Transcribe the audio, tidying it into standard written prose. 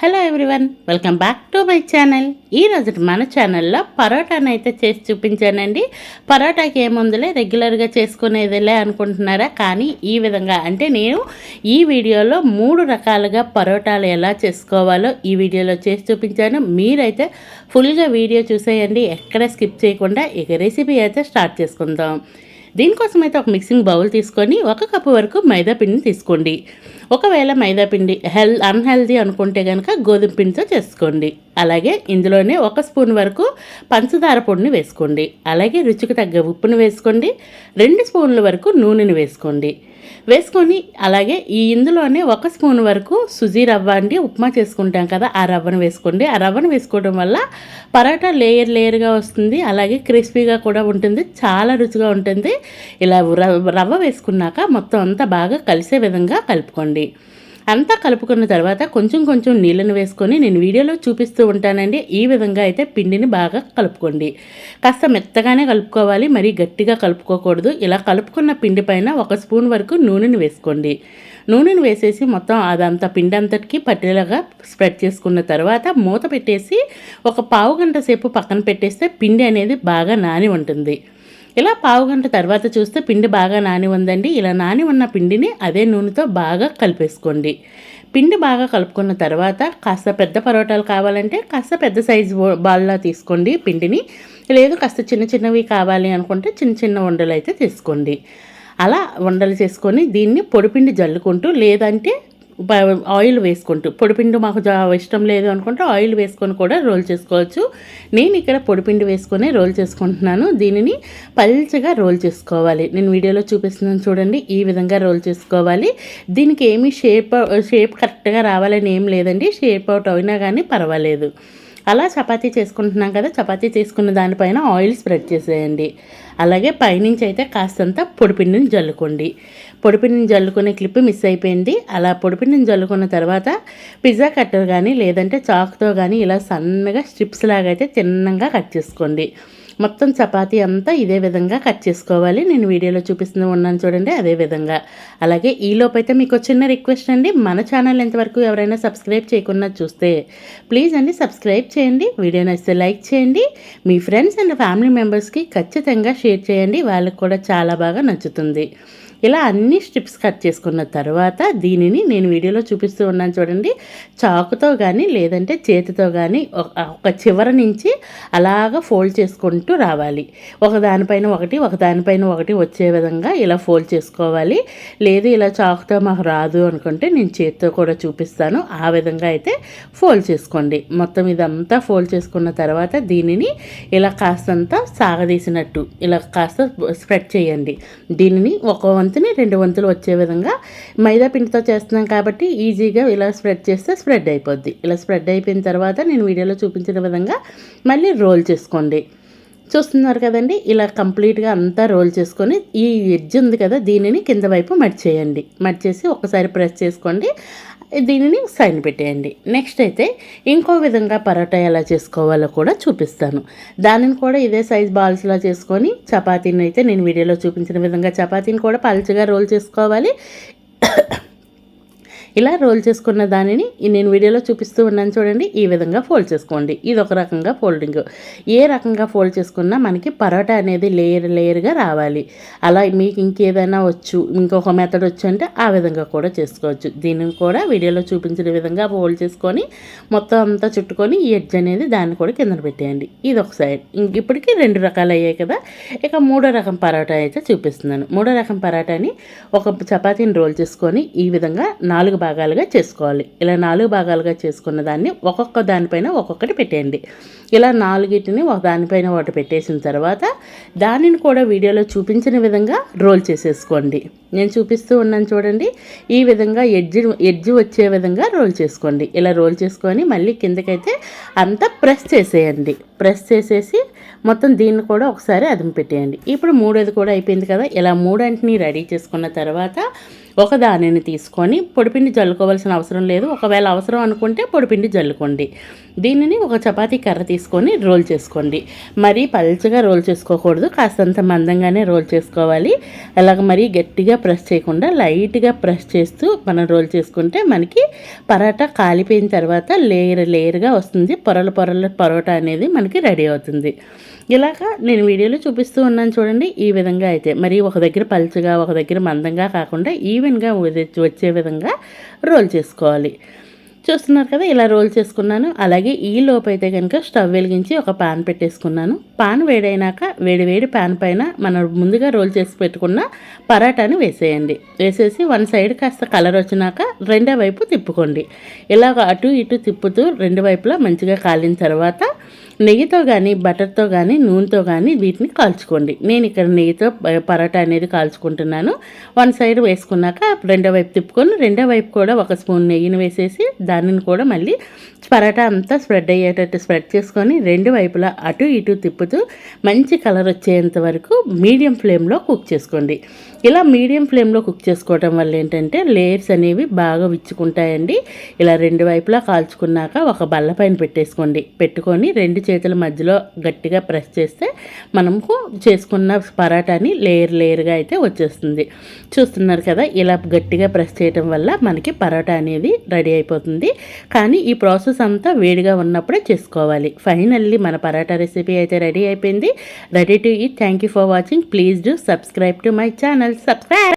Hello everyone, welcome back to my channel. ఈరోజు మన ఛానల్లో పరోటాను అయితే చేసి చూపించానండి. పరోటాకి ఏముందిలే, రెగ్యులర్గా చేసుకునేదిలే అనుకుంటున్నారా? కానీ ఈ విధంగా అంటే నేను ఈ వీడియోలో 3 రకాలుగా పరోటాలు ఎలా చేసుకోవాలో ఈ వీడియోలో చేసి చూపించాను. మీరైతే ఫుల్గా వీడియో చూసేయండి, ఎక్కడ స్కిప్ చేయకుండా. ఇక రెసిపీ అయితే స్టార్ట్ చేసుకుందాం. దీనికోసం అయితే ఒక మిక్సింగ్ బౌల్ తీసుకొని 1 కప్పు వరకు మైదా పిండిని తీసుకోండి. ఒకవేళ మైదా పిండి అన్హెల్దీ అనుకుంటే కనుక గోధుమ పిండితో చేసుకోండి. అలాగే ఇందులోనే 1 స్పూన్ వరకు పంచదార పొడిని వేసుకోండి. అలాగే రుచికి తగ్గ ఉప్పుని వేసుకోండి. 2 స్పూన్ల వరకు నూనెని వేసుకొని అలాగే ఇందులోనే 1 స్పూన్ వరకు సుజీ రవ్వ అండి, ఉప్మా చేసుకుంటాం కదా, ఆ రవ్వను వేసుకోండి. ఆ రవ్వను వేసుకోవడం వల్ల పరోటా లేయర్గా వస్తుంది. అలాగే క్రిస్పీగా కూడా ఉంటుంది, చాలా రుచిగా ఉంటుంది. ఇలా రవ్వ వేసుకున్నాక మొత్తం అంతా బాగా కలిసే విధంగా కలుపుకోండి. అంతా కలుపుకున్న తర్వాత కొంచెం నీళ్ళని వేసుకొని నేను వీడియోలో చూపిస్తూ ఉంటానండి. ఈ విధంగా అయితే పిండిని బాగా కలుపుకోండి. కాస్త మెత్తగానే కలుపుకోవాలి, మరీ గట్టిగా కలుపుకోకూడదు. ఇలా కలుపుకున్న పిండి పైన 1 స్పూన్ వరకు నూనెని వేసుకోండి. నూనెను వేసేసి మొత్తం అదంతా పిండి అంతటికి పట్టేలాగా స్ప్రెడ్ చేసుకున్న తర్వాత మూత పెట్టేసి ఒక పావు గంట సేపు పక్కన పెట్టేస్తే పిండి అనేది బాగా నాని ఉంటుంది. ఇలా పావు గంట తర్వాత చూస్తే పిండి బాగా నాని ఉందండి. ఇలా నాని ఉన్న పిండిని అదే నూనెతో బాగా కలిపేసుకోండి. పిండి బాగా కలుపుకున్న తర్వాత కాస్త పెద్ద పరోటాలు కావాలంటే కాస్త పెద్ద సైజు బాల్లా తీసుకోండి పిండిని. లేదు కాస్త చిన్నవి కావాలి అనుకుంటే చిన్న ఉండలు అయితే తీసుకోండి. అలా ఉండలు చేసుకొని దీన్ని పొడిపిండి జల్లుకుంటూ, లేదంటే ఆయిల్ వేసుకుంటూ, పొడిపిండి మాకు ఇష్టం లేదు అనుకుంటే ఆయిల్ వేసుకొని కూడా రోల్ చేసుకోవచ్చు. నేను ఇక్కడ పొడిపిండి వేసుకొని రోల్ చేసుకుంటున్నాను. దీనిని పల్చగా రోల్ చేసుకోవాలి. నేను వీడియోలో చూపిస్తున్నాను చూడండి, ఈ విధంగా రోల్ చేసుకోవాలి. దీనికి ఏమీ షేప్ కరెక్ట్గా రావాలని ఏం లేదండి, షేప్ అవుట్ అయినా కానీ పర్వాలేదు. అలా చపాతీ చేసుకుంటున్నాం కదా, చపాతీ చేసుకున్న దానిపైన ఆయిల్ స్ప్రెడ్ చేసేయండి. అలాగే పైనుంచి అయితే కాస్తంత పొడిపిండిని జల్లుకోండి. పొడిపిండిని జల్లుకునే క్లిప్ మిస్ అయిపోయింది. అలా పొడిపిండిని జల్లుకున్న తర్వాత పిజ్జా కట్టర్ కానీ లేదంటే చాక్తో కానీ ఇలా సన్నగా స్ట్రిప్స్ లాగా అయితే చిన్నగా కట్ చేసుకోండి. మొత్తం చపాతీ అంతా ఇదే విధంగా కట్ చేసుకోవాలి. నేను వీడియోలో చూపిస్తూ ఉన్నాను చూడండి, అదే విధంగా. అలాగే ఈలోపైతే మీకు చిన్న రిక్వెస్ట్ అండి, మన ఛానల్ ఎంతవరకు ఎవరైనా సబ్స్క్రైబ్ చేయకుండా చూస్తే ప్లీజ్ అండి సబ్స్క్రైబ్ చేయండి. వీడియో నచ్చితే లైక్ చేయండి. మీ ఫ్రెండ్స్ అండ్ ఫ్యామిలీ మెంబర్స్కి ఖచ్చితంగా షేర్ చేయండి, వాళ్ళకి కూడా చాలా బాగా నచ్చుతుంది. ఇలా అన్ని స్ట్రిప్స్ కట్ చేసుకున్న తర్వాత దీనిని నేను వీడియోలో చూపిస్తూ ఉన్నాను చూడండి, చాకుతో కానీ లేదంటే చేతితో కానీ ఒక చివర నుంచి అలాగా ఫోల్డ్ చేసుకుంటూ రావాలి. ఒకదానిపైన ఒకటి వచ్చే విధంగా ఇలా ఫోల్డ్ చేసుకోవాలి. లేదు ఇలా చాకుతో మాకు రాదు అనుకుంటే నేను చేతితో కూడా చూపిస్తాను, ఆ విధంగా అయితే ఫోల్డ్ చేసుకోండి. మొత్తం ఇదంతా ఫోల్డ్ చేసుకున్న తర్వాత దీనిని ఇలా కాస్తంత సాగదీసినట్టు ఇలా కాస్త స్ప్రెడ్ చేయండి. దీనిని ఒక వంతుని 2 వంతులు వచ్చే విధంగా, మైదా పిండితో చేస్తున్నాం కాబట్టి ఈజీగా ఇలా స్ప్రెడ్ చేస్తే స్ప్రెడ్ అయిపోద్ది. ఇలా స్ప్రెడ్ అయిపోయిన తర్వాత నేను వీడియోలో చూపించిన విధంగా మళ్ళీ రోల్ చేసుకోండి. చూస్తున్నారు కదండి, ఇలా కంప్లీట్గా అంతా రోల్ చేసుకొని ఈ ఎడ్జ్ ఉంది కదా, దీనిని కింద వైపు మడిచేసి ఒకసారి ప్రెస్ చేసుకోండి. దీనిని సైన్ పెట్టేయండి. నెక్స్ట్ అయితే ఇంకో విధంగా పరోటా ఎలా చేసుకోవాలో కూడా చూపిస్తాను. దానిని కూడా ఇదే సైజ్ బాల్స్లా చేసుకొని చపాతీని అయితే నేను వీడియోలో చూపించిన విధంగా చపాతీని కూడా పల్చగా రోల్ చేసుకోవాలి. ఇలా రోల్ చేసుకున్న దానిని నేను వీడియోలో చూపిస్తూ ఉన్నాను చూడండి, ఈ విధంగా ఫోల్డ్ చేసుకోండి. ఇది ఒక రకంగా ఫోల్డింగ్. ఏ రకంగా ఫోల్డ్ చేసుకున్నా మనకి పరోటా అనేది లేయర్గా రావాలి. అలా మీకు ఇంకేదైనా ఇంకొక మెథడ్ వచ్చు అంటే ఆ విధంగా కూడా చేసుకోవచ్చు. దీనిని కూడా వీడియోలో చూపించిన విధంగా ఫోల్డ్ చేసుకొని మొత్తం అంతా చుట్టుకొని ఈ ఎడ్జ్ అనేది దాన్ని కూడా కింద పెట్టేయండి. ఇది ఒక సైడ్. ఇప్పటికీ 2 రకాలు అయ్యాయి కదా. ఇక 3వ రకం పరోటా అయితే చూపిస్తున్నాను. 3వ రకం పరోటాని ఒక చపాతీని రోల్ చేసుకొని ఈ విధంగా 4 భాగాలుగా చేసుకోవాలి. ఇలా 4 భాగాలుగా చేసుకున్న దాన్ని ఒక్కొక్క దానిపైన ఒక్కొక్కటి పెట్టేయండి. ఇలా 4టిని ఒక దానిపైన ఒకటి పెట్టేసిన తర్వాత దానిని కూడా వీడియోలో చూపించిన విధంగా రోల్ చేసేసుకోండి. నేను చూపిస్తూ ఉన్నాను చూడండి, ఈ విధంగా ఎడ్జ్ వచ్చే విధంగా రోల్ చేసుకోండి. ఇలా రోల్ చేసుకొని మళ్ళీ కిందకైతే అంతా ప్రెస్ చేసేయండి. ప్రెస్ చేసేసి మొత్తం దీన్ని కూడా ఒకసారి అదుము పెట్టేయండి. ఇప్పుడు 3వది కూడా అయిపోయింది కదా. ఇలా 3 రెడీ చేసుకున్న తర్వాత ఒక దానిని తీసుకొని పొడిపిండి జల్లుకోవాల్సిన అవసరం లేదు. ఒకవేళ అవసరం అనుకుంటే పొడిపిండి జల్లుకోండి. దీనిని ఒక చపాతీ కర్ర తీసుకొని రోల్ చేసుకోండి. మరీ పల్చగా రోల్ చేసుకోకూడదు, కాస్తంత మందంగానే రోల్ చేసుకోవాలి. అలాగ మరీ గట్టిగా ప్రెస్ చేయకుండా లైట్గా ప్రెస్ చేస్తూ మనం రోల్ చేసుకుంటే మనకి పరోటా కాలిపోయిన తర్వాత లేయర్గా వస్తుంది. పొరల పరోటా అనేది మనకి రెడీ అవుతుంది. ఇలాగా నేను వీడియోలో చూపిస్తూ ఉన్నాను చూడండి. ఈ విధంగా అయితే మరి ఒక దగ్గర పలుచగా ఒక దగ్గర మందంగా కాకుండా ఈవెన్గా వచ్చే విధంగా రోల్ చేసుకోవాలి. చూస్తున్నారు కదా, ఇలా రోల్ చేసుకున్నాను. అలాగే ఈ లోపు అయితే కనుక స్టవ్ వెలిగించి ఒక పాన్ పెట్టేసుకున్నాను. పాన్ వేడైనాక వేడి పాన్ పైన మనం ముందుగా రోల్ చేసి పెట్టుకున్న పరాటాని వేసేయండి. వేసేసి వన్ సైడ్ కాస్త కలర్ వచ్చినాక రెండో వైపు తిప్పుకోండి. ఇలాగ అటు ఇటు తిప్పుతూ రెండు వైపులా మంచిగా కాలిన తర్వాత నెయ్యితో కానీ బటర్తో కానీ నూనెతో కానీ వీటిని కాల్చుకోండి. నేను ఇక్కడ నెయ్యితో పరోటా అనేది కాల్చుకుంటున్నాను. వన్ సైడ్ వేసుకున్నాక రెండో వైపు తిప్పుకొని రెండో వైపు కూడా ఒక స్పూన్ నెయ్యిని వేసేసి దానిని కూడా మళ్ళీ పరోటా అంతా స్ప్రెడ్ అయ్యేటట్టు స్ప్రెడ్ చేసుకొని రెండు వైపులా అటు ఇటు తిప్పుతూ మంచి కలర్ వచ్చేంత వరకు మీడియం ఫ్లేమ్లో కుక్ చేసుకోండి. ఇలా మీడియం ఫ్లేమ్లో కుక్ చేసుకోవడం వల్ల ఏంటంటే లేయర్స్ అనేవి బాగా విచ్చుకుంటాయండి. ఇలా రెండు వైపులా కాల్చుకున్నాక ఒక బల్ల పైన పెట్టుకొని రెండు చేతుల మధ్యలో గట్టిగా ప్రెస్ చేస్తే మనకు చేసుకున్న పరాటాని లేయర్గా అయితే వచ్చేస్తుంది. చూస్తున్నారు కదా, ఇలా గట్టిగా ప్రెస్ చేయడం వల్ల మనకి పరోటా అనేది రెడీ అయిపోతుంది. కానీ ఈ ప్రాసెస్ అంతా వేడిగా ఉన్నప్పుడే చేసుకోవాలి. ఫైనల్లీ మన పరాటా రెసిపీ అయితే రెడీ అయిపోయింది. Ready to eat. Thank you for watching. Please do subscribe to my channel. Subscribe.